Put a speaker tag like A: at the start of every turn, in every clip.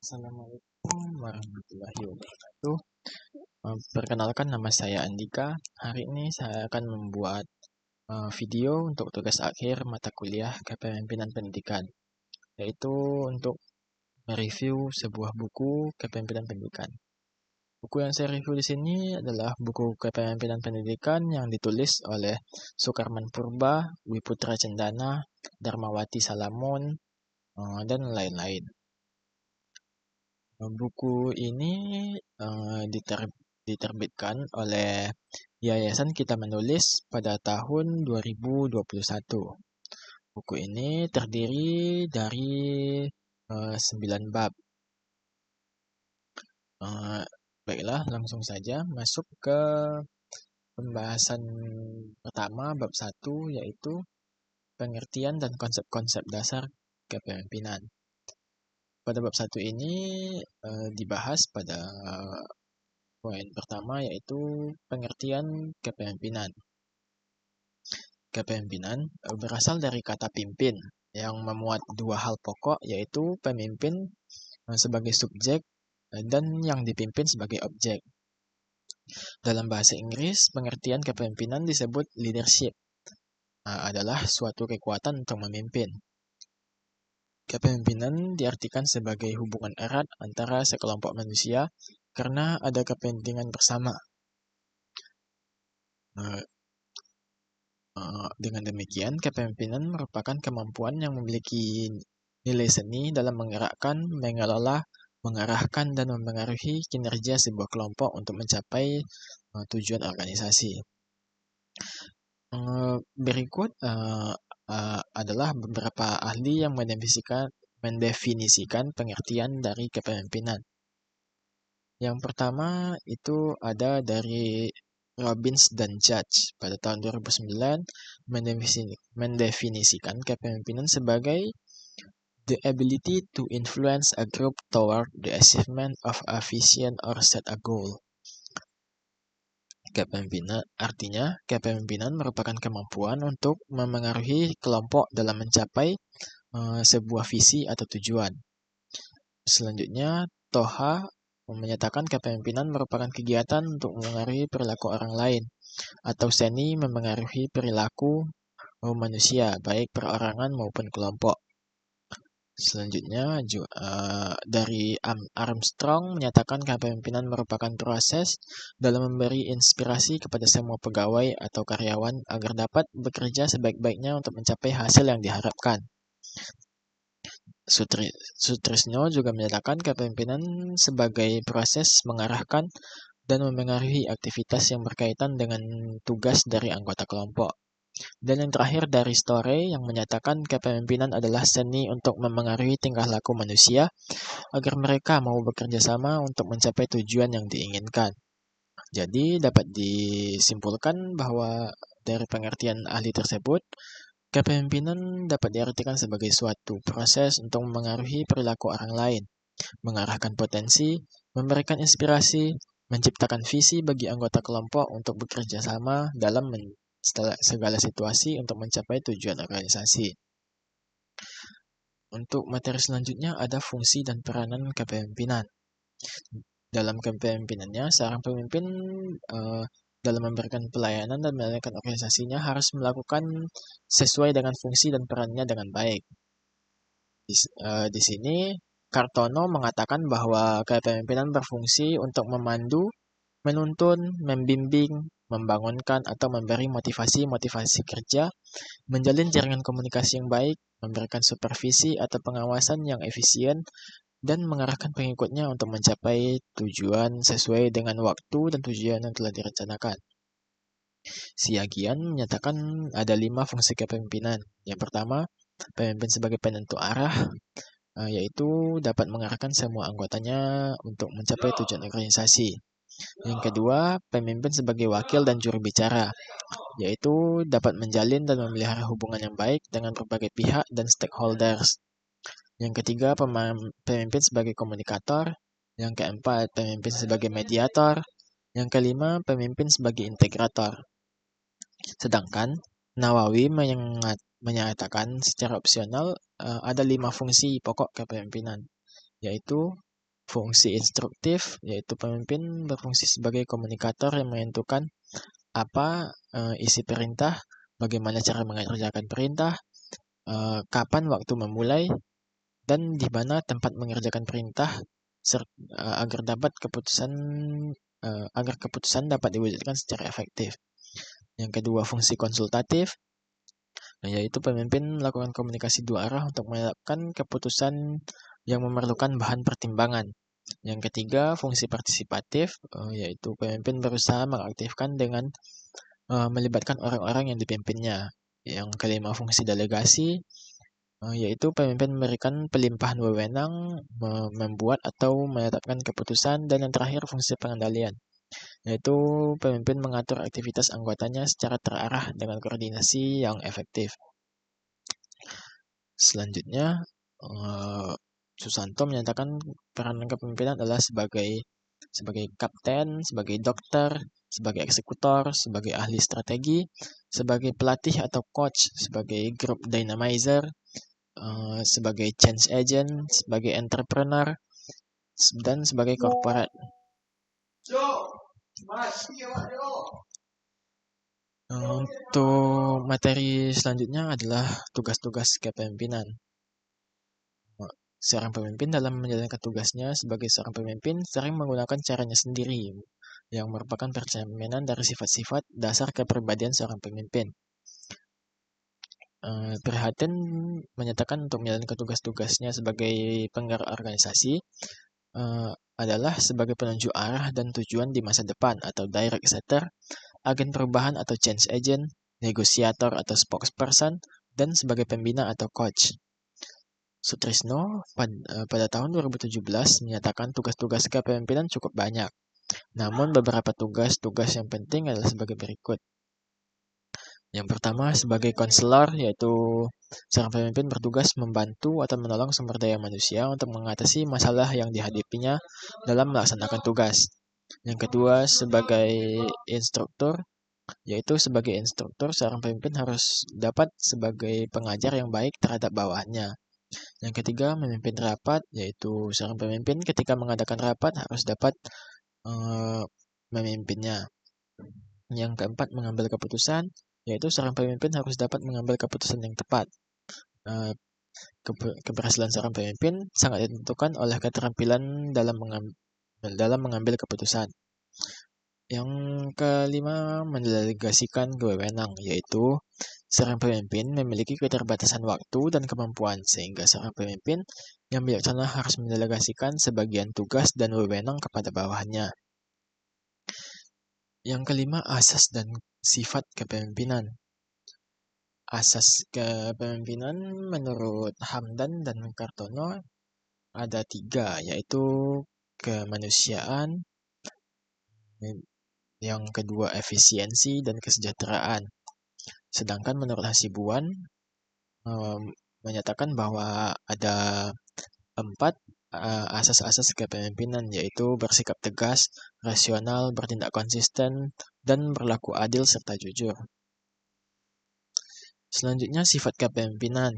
A: Assalamualaikum warahmatullahi wabarakatuh. Perkenalkan, nama saya Andika. Hari ini saya akan membuat video untuk tugas akhir mata kuliah Kepemimpinan Pendidikan, yaitu untuk mereview sebuah buku Kepemimpinan Pendidikan. Buku yang saya review di sini adalah buku Kepemimpinan Pendidikan yang ditulis oleh Sukarman Purba, Wiputra Cendana, Darmawati Salamon, dan lain-lain. Buku ini diterbitkan oleh Yayasan Kita Menulis pada tahun 2021. Buku ini terdiri dari 9 bab. Baiklah, langsung saja masuk ke pembahasan pertama, bab 1, yaitu pengertian dan konsep-konsep dasar kepemimpinan. Pada bab 1 ini dibahas pada poin pertama, yaitu pengertian kepemimpinan. Kepemimpinan berasal dari kata pimpin yang memuat dua hal pokok, yaitu pemimpin sebagai subjek dan yang dipimpin sebagai objek. Dalam bahasa Inggris, pengertian kepemimpinan disebut leadership, adalah suatu kekuatan untuk memimpin. Kepemimpinan diartikan sebagai hubungan erat antara sekelompok manusia karena ada kepentingan bersama. Dengan demikian, kepemimpinan merupakan kemampuan yang memiliki nilai seni dalam menggerakkan, mengelola, mengarahkan, dan memengaruhi kinerja sebuah kelompok untuk mencapai tujuan organisasi. Berikut adalah beberapa ahli yang mendefinisikan pengertian dari kepemimpinan. Yang pertama itu ada dari Robbins dan Judge pada tahun 2009 mendefinisikan kepemimpinan sebagai the ability to influence a group toward the achievement of a vision or set a goal. Kepemimpinan merupakan kemampuan untuk memengaruhi kelompok dalam mencapai sebuah visi atau tujuan. Selanjutnya, Toha menyatakan kepemimpinan merupakan kegiatan untuk memengaruhi perilaku orang lain atau seni memengaruhi perilaku manusia, baik perorangan maupun kelompok. Selanjutnya, dari Armstrong menyatakan kepemimpinan merupakan proses dalam memberi inspirasi kepada semua pegawai atau karyawan agar dapat bekerja sebaik-baiknya untuk mencapai hasil yang diharapkan. Sutrisno juga menyatakan kepemimpinan sebagai proses mengarahkan dan memengaruhi aktivitas yang berkaitan dengan tugas dari anggota kelompok. Dan yang terakhir dari Story yang menyatakan kepemimpinan adalah seni untuk memengaruhi tingkah laku manusia agar mereka mau bekerja sama untuk mencapai tujuan yang diinginkan. Jadi dapat disimpulkan bahwa dari pengertian ahli tersebut, kepemimpinan dapat diartikan sebagai suatu proses untuk memengaruhi perilaku orang lain, mengarahkan potensi, memberikan inspirasi, menciptakan visi bagi anggota kelompok untuk bekerja sama dalam segala situasi untuk mencapai tujuan organisasi. Untuk materi selanjutnya ada fungsi dan peranan kepemimpinan. Dalam kepemimpinannya, seorang pemimpin dalam memberikan pelayanan dan menjalankan organisasinya harus melakukan sesuai dengan fungsi dan perannya dengan baik. Di sini Kartono mengatakan bahwa kepemimpinan berfungsi untuk memandu, menuntun, membimbing, membangunkan atau memberi motivasi kerja, menjalin jaringan komunikasi yang baik, memberikan supervisi atau pengawasan yang efisien, dan mengarahkan pengikutnya untuk mencapai tujuan sesuai dengan waktu dan tujuan yang telah direncanakan. Siagian menyatakan ada 5 fungsi kepemimpinan. Yang pertama, pemimpin sebagai penentu arah, yaitu dapat mengarahkan semua anggotanya untuk mencapai tujuan organisasi. Yang kedua, pemimpin sebagai wakil dan juru bicara, yaitu dapat menjalin dan memelihara hubungan yang baik dengan berbagai pihak dan stakeholders. Yang ketiga, pemimpin sebagai komunikator. Yang keempat, pemimpin sebagai mediator. Yang kelima, pemimpin sebagai integrator. Sedangkan Nawawi menyatakan secara opsional ada 5 fungsi pokok kepemimpinan, yaitu Fungsi instruktif, yaitu pemimpin berfungsi sebagai komunikator yang menentukan apa isi perintah, bagaimana cara mengerjakan perintah, kapan waktu memulai, dan di mana tempat mengerjakan perintah agar keputusan dapat diwujudkan secara efektif. Yang kedua, fungsi konsultatif, yaitu pemimpin melakukan komunikasi dua arah untuk menetapkan keputusan yang memerlukan bahan pertimbangan. Yang ketiga, fungsi partisipatif, yaitu pemimpin berusaha mengaktifkan dengan melibatkan orang-orang yang dipimpinnya. Yang kelima, fungsi delegasi, yaitu pemimpin memberikan pelimpahan wewenang, membuat atau menetapkan keputusan. Dan yang terakhir, fungsi pengendalian, yaitu pemimpin mengatur aktivitas anggotanya secara terarah dengan koordinasi yang efektif. Selanjutnya, Susanto menyatakan peran kepemimpinan adalah sebagai kapten, sebagai dokter, sebagai eksekutor, sebagai ahli strategi, sebagai pelatih atau coach, sebagai group dynamizer, sebagai change agent, sebagai entrepreneur, dan sebagai corporate. Untuk materi selanjutnya adalah tugas-tugas kepemimpinan. Seorang pemimpin dalam menjalankan tugasnya sebagai seorang pemimpin sering menggunakan caranya sendiri, yang merupakan percerminan dari sifat-sifat dasar kepribadian seorang pemimpin. Prihatin menyatakan untuk menjalankan tugas-tugasnya sebagai penggerak organisasi adalah sebagai penunjuk arah dan tujuan di masa depan atau direct setter, agen perubahan atau change agent, negosiator atau spokesperson, dan sebagai pembina atau coach. Sutrisno pada tahun 2017 menyatakan tugas-tugas kepemimpinan cukup banyak. Namun beberapa tugas-tugas yang penting adalah sebagai berikut. Yang pertama, sebagai konselor, yaitu seorang pemimpin bertugas membantu atau menolong sumber daya manusia untuk mengatasi masalah yang dihadapinya dalam melaksanakan tugas. Yang kedua, sebagai instruktur, yaitu sebagai instruktur, seorang pemimpin harus dapat sebagai pengajar yang baik terhadap bawahannya. Yang ketiga, memimpin rapat, yaitu seorang pemimpin ketika mengadakan rapat harus dapat memimpinnya. Yang keempat, mengambil keputusan, yaitu seorang pemimpin harus dapat mengambil keputusan yang tepat. Keberhasilan seorang pemimpin sangat ditentukan oleh keterampilan dalam mengambil keputusan. Yang kelima, mendelegasikan wewenang, yaitu seorang pemimpin memiliki keterbatasan waktu dan kemampuan, sehingga seorang pemimpin yang bijaksana harus mendelegasikan sebagian tugas dan wewenang kepada bawahannya. Yang kelima, asas dan sifat kepemimpinan. Asas kepemimpinan menurut Hamdan dan Kartono ada 3, yaitu kemanusiaan, yang kedua efisiensi dan kesejahteraan. Sedangkan menurut Hasibuan menyatakan bahwa ada 4 asas-asas kepemimpinan, yaitu bersikap tegas, rasional, bertindak konsisten, dan berlaku adil serta jujur. Selanjutnya, sifat kepemimpinan.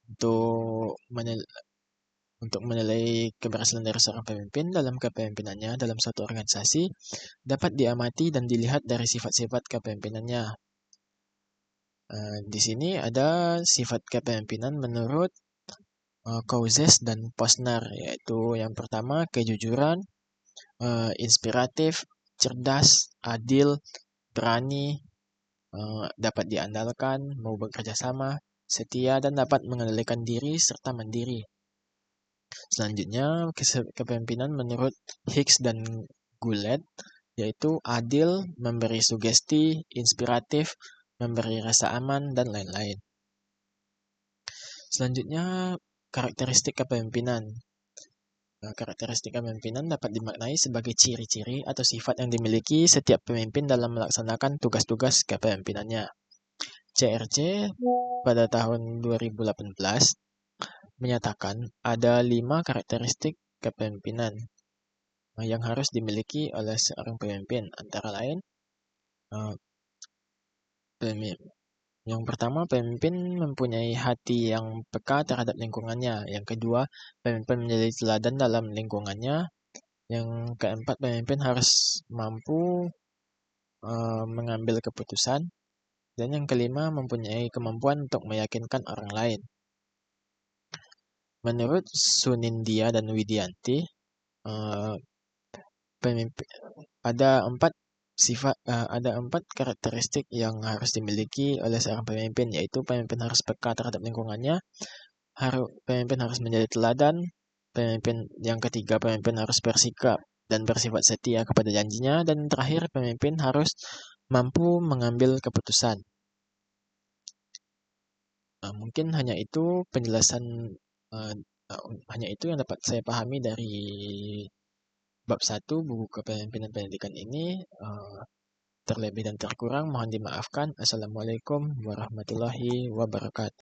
A: Untuk menilai keberhasilan dari seorang pemimpin dalam kepemimpinannya dalam suatu organisasi dapat diamati dan dilihat dari sifat-sifat kepemimpinannya. Di sini ada sifat kepemimpinan menurut Cousins dan Posner, yaitu yang pertama kejujuran, inspiratif, cerdas, adil, berani, dapat diandalkan, mau bekerja sama, setia, dan dapat mengendalikan diri serta mandiri. Selanjutnya, kepemimpinan menurut Hicks dan Goulet, yaitu adil, memberi sugesti, inspiratif, memberi rasa aman, dan lain-lain. Selanjutnya, karakteristik kepemimpinan. Karakteristik kepemimpinan dapat dimaknai sebagai ciri-ciri atau sifat yang dimiliki setiap pemimpin dalam melaksanakan tugas-tugas kepemimpinannya. CRC pada tahun 2018 menyatakan ada 5 karakteristik kepemimpinan yang harus dimiliki oleh seorang pemimpin, antara lain Yang pertama, pemimpin mempunyai hati yang peka terhadap lingkungannya. Yang kedua, pemimpin menjadi teladan dalam lingkungannya. Yang keempat, pemimpin harus mampu mengambil keputusan. Dan yang kelima, mempunyai kemampuan untuk meyakinkan orang lain. Menurut Sunindia dan Widianti, pemimpin ada empat karakteristik yang harus dimiliki oleh seorang pemimpin, yaitu pemimpin harus peka terhadap lingkungannya, pemimpin harus menjadi teladan, yang ketiga, pemimpin harus bersikap dan bersifat setia kepada janjinya, dan terakhir, pemimpin harus mampu mengambil keputusan. Mungkin hanya itu penjelasan hanya itu yang dapat saya pahami dari bab 1 buku kepemimpinan pendidikan ini. Terlebih dan terkurang mohon dimaafkan. Assalamualaikum warahmatullahi wabarakatuh.